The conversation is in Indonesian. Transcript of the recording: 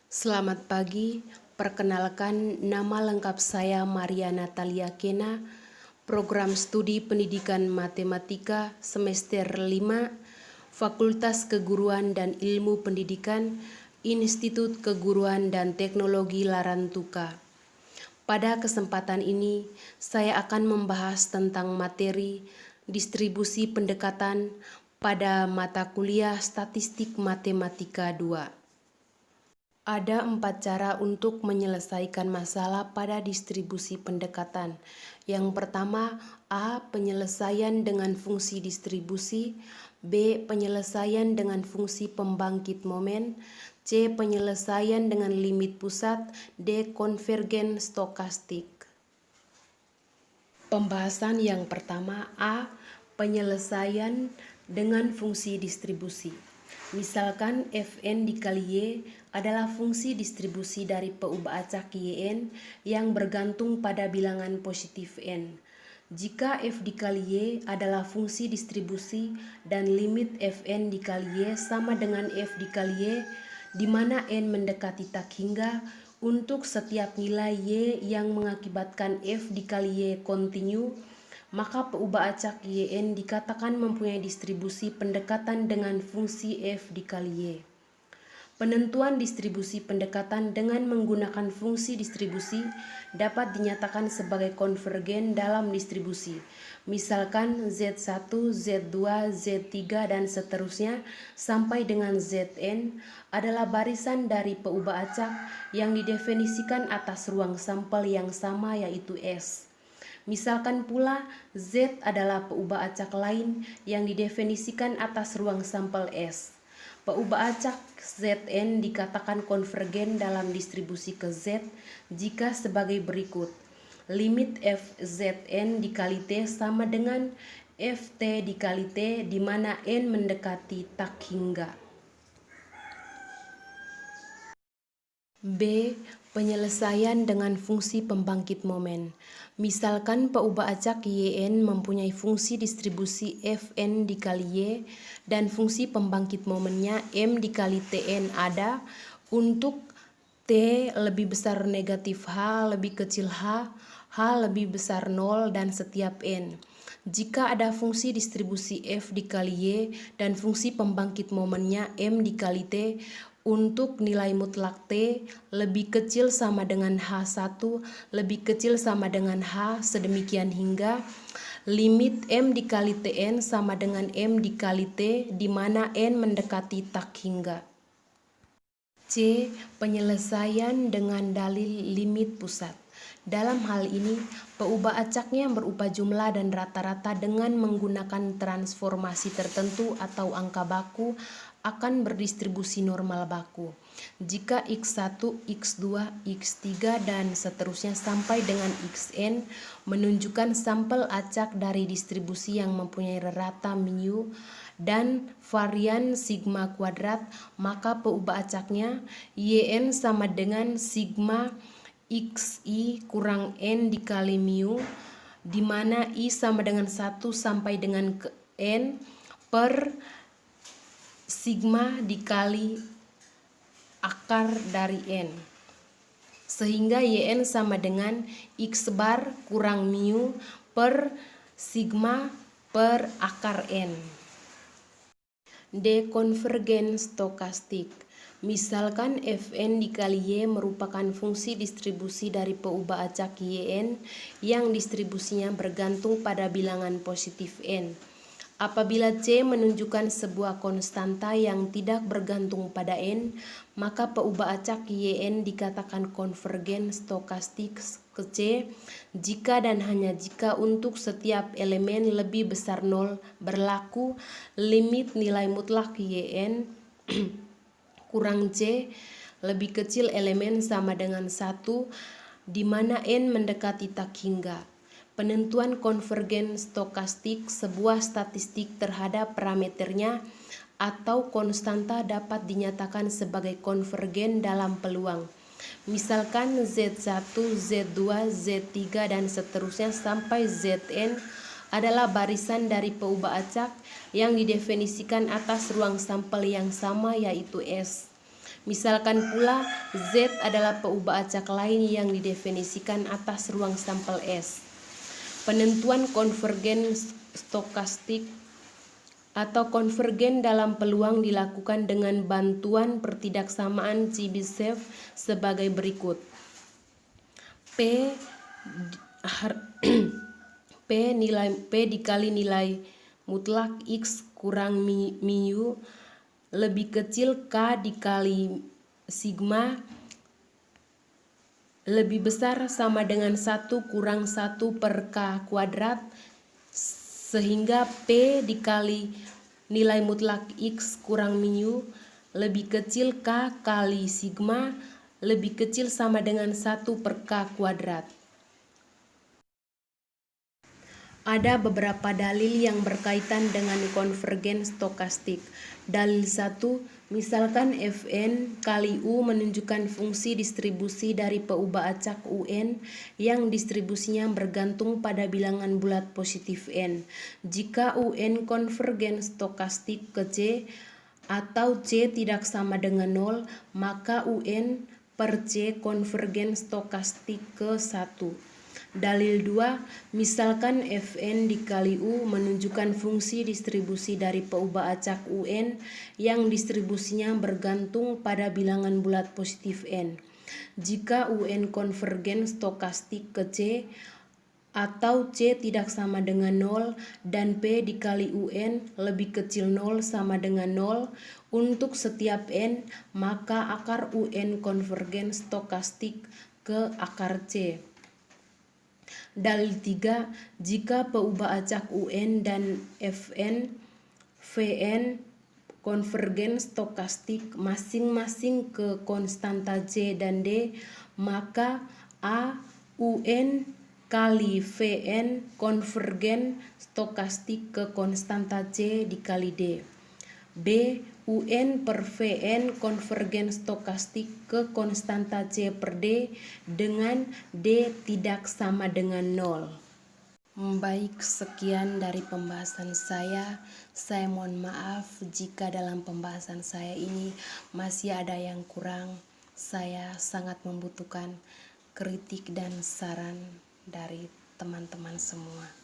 Selamat pagi, perkenalkan nama lengkap saya Maria Natalia Kena, Program Studi Pendidikan Matematika Semester 5, Fakultas Keguruan dan Ilmu Pendidikan, Institut Keguruan dan Teknologi Larantuka. Pada kesempatan ini, saya akan membahas tentang materi distribusi pendekatan pada mata kuliah Statistik Matematika 2. Ada 4 cara untuk menyelesaikan masalah pada distribusi pendekatan. Yang pertama, A. Penyelesaian dengan fungsi distribusi, B. Penyelesaian dengan fungsi pembangkit momen, C. Penyelesaian dengan limit pusat, D. Konvergen stokastik. Pembahasan yang pertama, A. Penyelesaian dengan fungsi distribusi. Misalkan Fn dikali Y adalah fungsi distribusi dari peubah acak Yn yang bergantung pada bilangan positif N. Jika F dikali Y adalah fungsi distribusi dan limit Fn dikali Y sama dengan F dikali Y, di mana N mendekati tak hingga, untuk setiap nilai Y yang mengakibatkan F dikali Y kontinu, maka peubah acak Yn dikatakan mempunyai distribusi pendekatan dengan fungsi F dikali Y. Penentuan distribusi pendekatan dengan menggunakan fungsi distribusi dapat dinyatakan sebagai konvergen dalam distribusi. Misalkan Z1, Z2, Z3, dan seterusnya sampai dengan Zn adalah barisan dari peubah acak yang didefinisikan atas ruang sampel yang sama, yaitu S. Misalkan pula Z adalah peubah acak lain yang didefinisikan atas ruang sampel S. Peubah acak Zn dikatakan konvergen dalam distribusi ke Z jika sebagai berikut. Limit Fzn dikali T sama dengan Ft dikali T, di mana N mendekati tak hingga. B. Penyelesaian dengan fungsi pembangkit momen. Misalkan peubah acak Yn mempunyai fungsi distribusi Fn dikali Y dan fungsi pembangkit momennya M dikali Tn ada untuk T lebih besar negatif H, lebih kecil H, H lebih besar 0, dan setiap N. Jika ada fungsi distribusi F dikali Y dan fungsi pembangkit momennya M dikali T, untuk nilai mutlak T lebih kecil sama dengan H1, lebih kecil sama dengan H, sedemikian hingga limit M dikali Tn sama dengan M dikali T, di mana N mendekati tak hingga. C. Penyelesaian dengan dalil limit pusat. Dalam hal ini, peubah acaknya berupa jumlah dan rata-rata dengan menggunakan transformasi tertentu atau angka baku akan berdistribusi normal baku. Jika X1, X2, X3, dan seterusnya sampai dengan Xn menunjukkan sampel acak dari distribusi yang mempunyai rata mu dan varian sigma kuadrat, maka peubah acaknya Yn sama dengan sigma xi kurang n dikali mu, di mana i sama dengan 1 sampai dengan ke n per sigma dikali akar dari n, sehingga Yn sama dengan x bar kurang mu per sigma per akar n. D. Konvergen stokastik. Misalkan Fn dikali Y merupakan fungsi distribusi dari peubah acak Yn yang distribusinya bergantung pada bilangan positif N. Apabila C menunjukkan sebuah konstanta yang tidak bergantung pada N, maka peubah acak Yn dikatakan konvergen stokastik ke C jika dan hanya jika untuk setiap elemen lebih besar 0 berlaku limit nilai mutlak Yn kurang C lebih kecil elemen sama dengan 1, di mana N mendekati tak hingga. Penentuan konvergen stokastik sebuah statistik terhadap parameternya atau konstanta dapat dinyatakan sebagai konvergen dalam peluang. Misalkan Z1, Z2, Z3, dan seterusnya sampai Zn adalah barisan dari peubah acak yang didefinisikan atas ruang sampel yang sama, yaitu S. Misalkan pula Z adalah peubah acak lain yang didefinisikan atas ruang sampel S. Penentuan konvergen stokastik atau konvergen dalam peluang dilakukan dengan bantuan pertidaksamaan Chebyshev sebagai berikut. P dikali nilai mutlak X kurang mu lebih kecil K dikali sigma lebih besar sama dengan 1 kurang 1 per K kuadrat, sehingga P dikali nilai mutlak X kurang mu lebih kecil K kali sigma lebih kecil sama dengan 1 per K kuadrat. Ada beberapa dalil yang berkaitan dengan konvergen stokastik. Dalil 1, misalkan Fn kali U menunjukkan fungsi distribusi dari peubah acak Un yang distribusinya bergantung pada bilangan bulat positif n. Jika Un konvergen stokastik ke C atau C tidak sama dengan 0, maka Un per C konvergen stokastik ke 1. Dalil 2, misalkan Fn dikali U menunjukkan fungsi distribusi dari peubah acak Un yang distribusinya bergantung pada bilangan bulat positif n. Jika Un konvergen stokastik ke C atau C tidak sama dengan 0 dan P dikali Un lebih kecil 0 sama dengan 0 untuk setiap n, maka akar Un konvergen stokastik ke akar C. Dalil 3, jika peubah acak Un dan Fn, Vn konvergen stokastik masing-masing ke konstanta C dan D, maka A Un kali Vn konvergen stokastik ke konstanta C dikali D. B. Un per Vn konvergen stokastik ke konstanta C per D dengan D tidak sama dengan 0. Baik, sekian dari pembahasan saya. Saya mohon maaf jika dalam pembahasan saya ini masih ada yang kurang. Saya sangat membutuhkan kritik dan saran dari teman-teman semua.